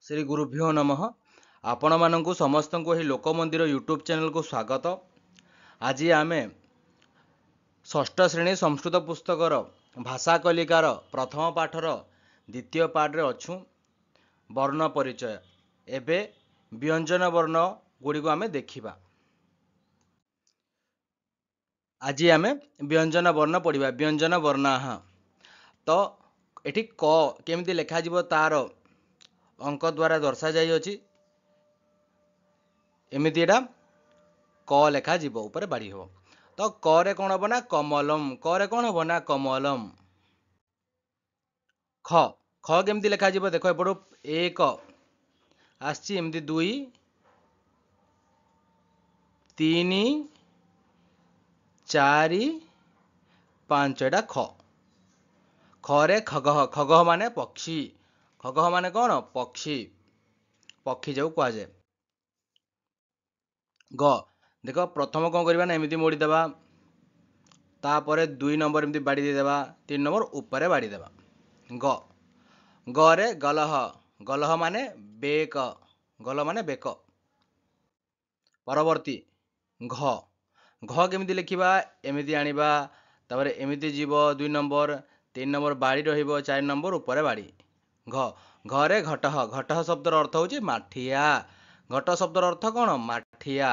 श्री गुरुभ्यो नमः। आपण मानंकु समस्तंकु एही लोक मंदिर यूट्यूब चैनल को स्वागत। आज आमे षष्ठ श्रेणी संस्कृत पुस्तकर भाषा कलिकार प्रथम पाठर द्वितीय पाठ रे अछु वर्ण परिचय। एबे व्यंजन वर्ण गुडी को आमे देखिबा। आज आमे व्यंजन वर्ण पढ़िबा। व्यंजन वर्णाः तो एठी क केमिति लेखा जिवो तार अंक द्वारा दर्शा जाइ अछि। एमिति एटा क लेखा जीव ऊपर बाड़ी हो। तो क रे कोन हबो ना कमलम। क रे कोन हबो ना कमलम। ख ख केमिति लेखा जीव देखो एपडो एक आछि एमिति दुई तीन चारि पांच एटा ख। ख रे खगह। खगह माने पक्षी। खगह माने कोन पक्षी। पक्षी जाऊ कुआ जाय। ग देख प्रथम कौन करवा ना एमती मोड़ी देवा तापर दुई नंबर एमती बाड़ी देवा तीन नंबर ऊपर बाड़ी देवा। ग ग रे गलह। गलह माने बेक। गल माने बेक। परवर्ती घ घ केमिति लिखिबा एमिति आनिबा तापर एमिति जीव दुई नंबर तीन नंबर बाड़ी रहिबो चार नंबर ऊपर बाड़ी। घ घ रे घटह। घटह शब्दर अर्थ होची माठिया। घट शब्दर अर्थ कौन माठिया।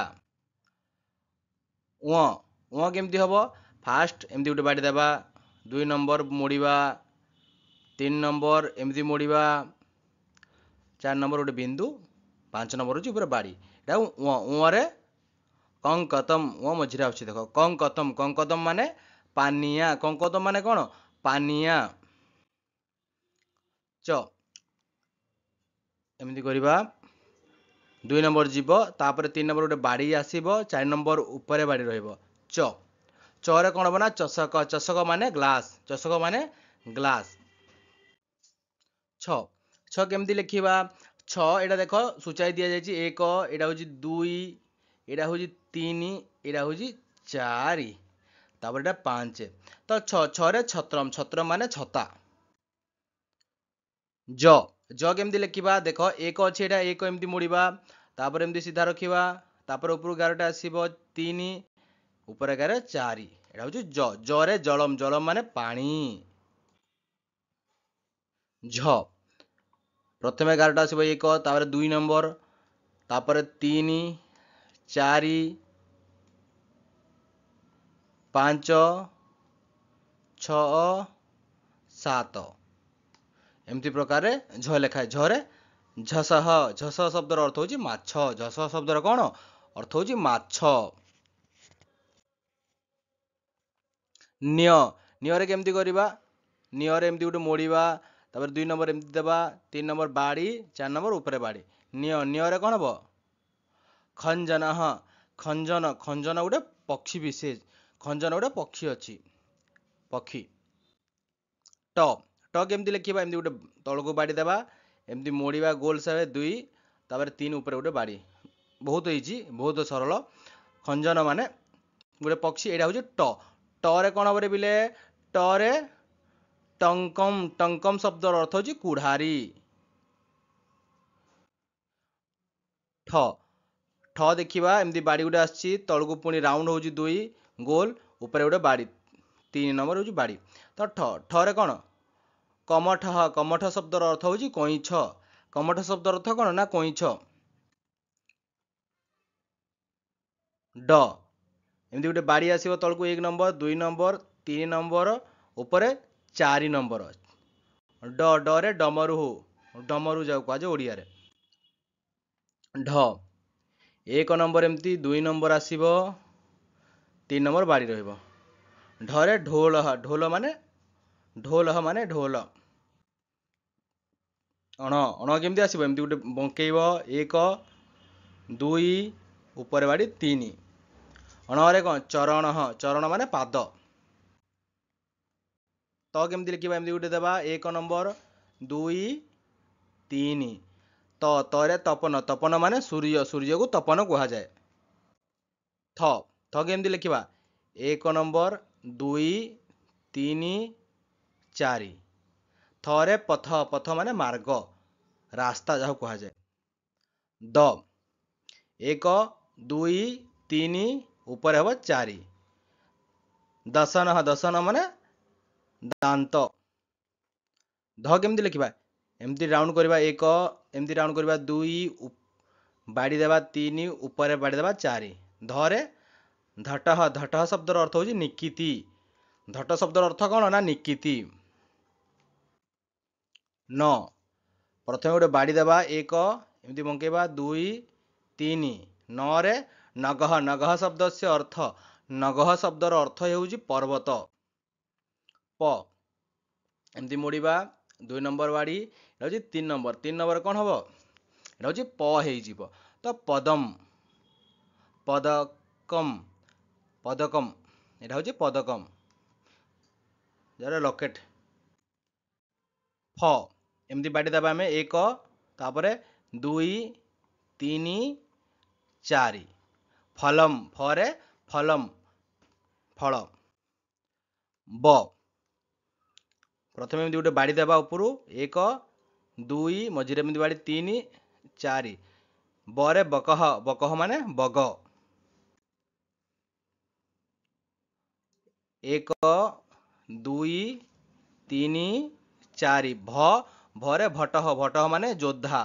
उँ केमती हम फास्ट एमती गोटे बाड़ी देवा दुई नंबर मोड़वा तीन नंबर एमती मोड़वा चार नंबर गोटे बिंदु पांच नंबर हूँ बाड़ी एटा उँ रे कंकतम। उँ मझे आछी देख कंकतम। कंकतम माने पानिया। कंकतम माने कौन पानिया। च एमती करवा दुई नंबर जीव तापर तीन नंबर गोटे बाड़ी आसीबो चार नंबर ऊपर बाड़ी रहिबो। च च रे कोन हबो ना चषक। चषक माने ग्लास। चषक माने ग्लास। छ छ केमती लिखिबा छ एटा देख सूचाई दिया जायछि एक एटा होछि दुई एटा होछि तीन एटा होछि चारि तापर एटा पांच। तो छ छ रे छत्रम। छत्रम माने छता। ज ज केमती लिखिबा देख एक अछि एटा एक एमती मोड़िबा तापर एमती सीधा रखिबा तापर ऊपर गारटा आसीबो तीन ऊपर गारे चारि एटा होछि ज। ज रे जलम। जलम माने पानी। झ प्रथमे गारटा आसीबो एक तापर दुई नंबर तापर तीन चारि पांच छ सात एमती प्रकार झ लेखाए। झरे झसह। झसह शब्दर अर्थ होची माछ। झसह शब्दर कौन अर्थ होची माछ। निय निय रे केमती करबा निय रे एमती गोटे मोड़वा तापर दुई नंबर एमती देवा तीन नंबर बाड़ी चार नंबर ऊपर बाड़ी। निय निय रे कौन हबो खंजन। खंजन खंजन गोटे पक्षी विशेष। खंजन गोटे पक्षी अच्छी पक्षी। ट ट केमती लिखिबा एमती गोटे तळको बाड़ी देवा एमती मोड़वा गोल हिसाब दुई तापर तीन ऊपर गोटे बाड़ी। बहुत इजी बहुत सरल। खंजन माने गोटे पक्षी एटा होची ट। ट रे कोन हबरे बिले ट रे टंकम। टंकम शब्दर अर्थ होची कुढ़ारी। ठ ठ देखिबा एमती बाड़ी गोटे आछि तळको पुणी राउंड होची दुई गोल ऊपर गोटे बाड़ी तीन नंबर होची बाड़ी। तो ठ ठ रे कोन कमठ। कमठ शब्दर अर्थ होची कइछ। कमठ शब्दर अर्थ कोन ना कइछ। ड एमती गोटे बाड़ी आसीबो तळको एक नंबर दुई नंबर तीन नंबर ऊपर चारि नंबर। ड ड रे डमरू। डमरू जाऊ कुआ जे ओडिया रे। ढ एक नंबर एमती दुई नंबर आसीबो तीन नंबर बाड़ी रहिबो। ढ रे ढोल। ढोल माने ढोल माने ढोल। अण अण केमती आसीबो एमती गोटे बंकेइबो एक दुई ऊपर बाड़ी तीन। अण रे कौन चरण। चरण माने पाद। तो केमती लिखिबा एमती गोटे देबा एक नंबर दुई तीन तो तरे तपन। तपन माने सूर्य। सूर्य को तपन कहा जाए। थ थ केमती लिखिबा एक नंबर दुई तीन चारि। थरे पथ। पथ माने मार्ग ରାସ୍ତା ଯାହାକୁ କୁହାଯାଏ। ଦ 1 2 3 ଉପରେ ହେବ 4। ଦଶନ ମାନେ ଦାନ୍ତ। ଧ କେମିତି ଲେଖିବା? ଏମିତି ରାଉଣ୍ଡ କରିବା 1, ଏମିତି ରାଉଣ୍ଡ କରିବା 2, ବାଡ଼ି ଦେବା 3, ଉପରେ ବାଡ଼ି ଦେବା 4। ଧରେ ଧଟଃ, ଧଟଃ ଶବ୍ଦର ଅର୍ଥ ହେଉଛି ନିକିତି। ଧଟ ଶବ୍ଦର ଅର୍ଥ କ'ଣ ନା ନିକିତି। ନ ପ୍ରଥମେ ଗୋଟେ ବାଡ଼ି ଦେବା 1, ଏମିତି ବଙ୍କେଇବା 2 3। ନରେ ନଗଃ, ନଗଃ ଶବ୍ଦସ୍ୟ ଅର୍ଥ, ନଗଃ ଶବ୍ଦର ଅର୍ଥ ହେଉଛି ପର୍ବତ। ପ ଏମିତି ମୋଡ଼ିବା 2 ନମ୍ବର ବାଡ଼ି, ଏଟା ହେଉଛି 3 ନମ୍ବର। 3 ନମ୍ବର କ'ଣ ହବ? ଏଟା ହେଉଛି ପ ହେଇଯିବ। ତ ପଦମ୍, ପଦକମ୍, ପଦକମ୍, ଏଟା ହେଉଛି ପଦକମ୍, ଯାହାର ଲକେଟ୍। ଫ ଏମିତି ବାଡ଼ି ଦେବା ଆମେ 1, ତାପରେ 2 3 4। ଫଲମ୍, ଫରେ ଫଲମ୍, ଫଳ। ବ ପ୍ରଥମେ ଏମିତି ଗୋଟେ ବାଡ଼ି ଦେବା ଉପରୁ 1 2, ମଝିରେ ଏମିତି ବାଡ଼ି 3 4। ବରେ ବକହ, ବକହ ମାନେ ବଗ। 1 2 3 4। ଭରେ ଭଟଃ, ଭଟଃ ମାନେ ଯୋଦ୍ଧା।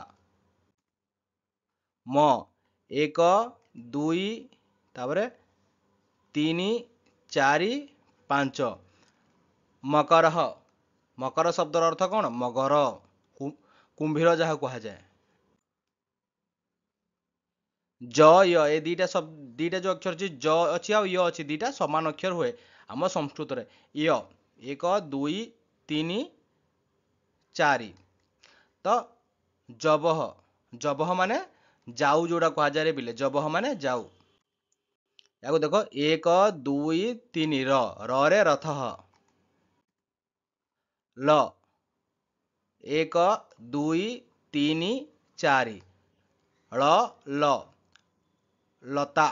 ମ 1 2, ତାପରେ 3 4 5। ମକରଃ, ମକର ଶବ୍ଦର ଅର୍ଥ କ'ଣ? ମଗର, କୁମ୍ଭୀର ଯାହା କୁହାଯାଏ। ଜ ୟ ଏ ଦିଟା ଦିଟା ଯୋଉ ଅକ୍ଷର ଅଛି, ଜ ଅଛି ଆଉ ୟ ଅଛି, ଦିଟା ସମାନ ଅକ୍ଷର ହୁଏ ଆମ ସଂସ୍କୃତରେ। ୟ 1 2 3 4। ତ ଜବହ, ଜବହ ମାନେ ଯାଉ, ଯୋଉଟା କୁହାଯାଏ ବିଲେ, ଜବହ ମାନେ ଯାଉ। ୟାକୁ ଦେଖ 1 2 3। ରରେ ରଥଃ। ଲ 1 2 3 4। ଲ ଲତା।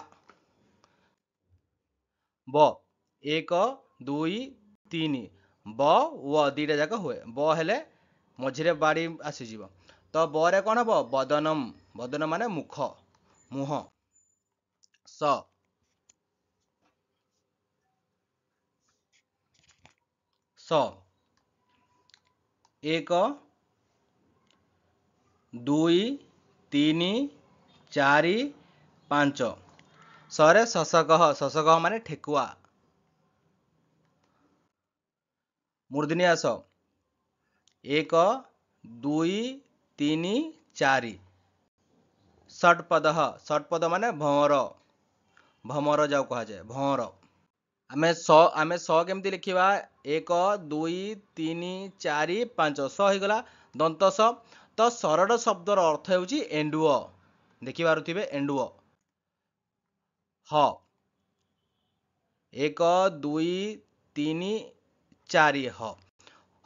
ବ 1 2 3। ବ ୱ ଦିଟା ଯାକ ହୁଏ। ବ ହେଲେ ମଝିରେ ବାଡ଼ି ଆସିଯିବ। ତ ବରେ କ'ଣ ହବ? ବଦନମ୍, ବଦନମ୍ ମାନେ ମୁଖ, ମୁହଁ। ସ 1 2 3 4 5। ସରେ ଶଶକଃ, ଶଶକଃ ମାନେ ଠେକୁଆ। ମୂର୍ଧନ୍ୟାସ 1 2 3 4। ଷଟ୍ପଦଃ, ଷଟ୍ପଦ ମାନେ ଭଁଅର, ଭମର ଯାଉ କୁହାଯାଏ, ଭଁଅର। ଆମେ ସ କେମିତି ଲେଖିବା? 1 2 3 4 5। ସ ହେଇଗଲା ଦନ୍ତ ସ। ତ ସରଳ ଶବ୍ଦର ଅର୍ଥ ହେଉଛି ଏଣ୍ଡୁଅ। ଦେଖିପାରୁଥିବେ ଏଣ୍ଡୁଅ। ହ 1 2 3 4।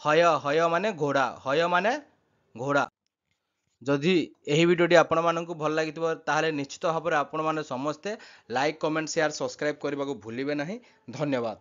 ହୟ, ହୟ ମାନେ ଘୋଡ଼ା, ହୟ ମାନେ ଘୋଡ଼ା। ଯଦି ଏହି ଭିଡ଼ିଓଟି ଆପଣମାନଙ୍କୁ ଭଲ ଲାଗିଥିବ, ତାହେଲେ ନିଶ୍ଚିତ ଭାବରେ ଆପଣମାନେ ସମସ୍ତେ ଲାଇକ୍ କମେଣ୍ଟ ସେୟାର ସବସ୍କ୍ରାଇବ୍ କରିବାକୁ ଭୁଲିବେ ନାହିଁ। ଧନ୍ୟବାଦ।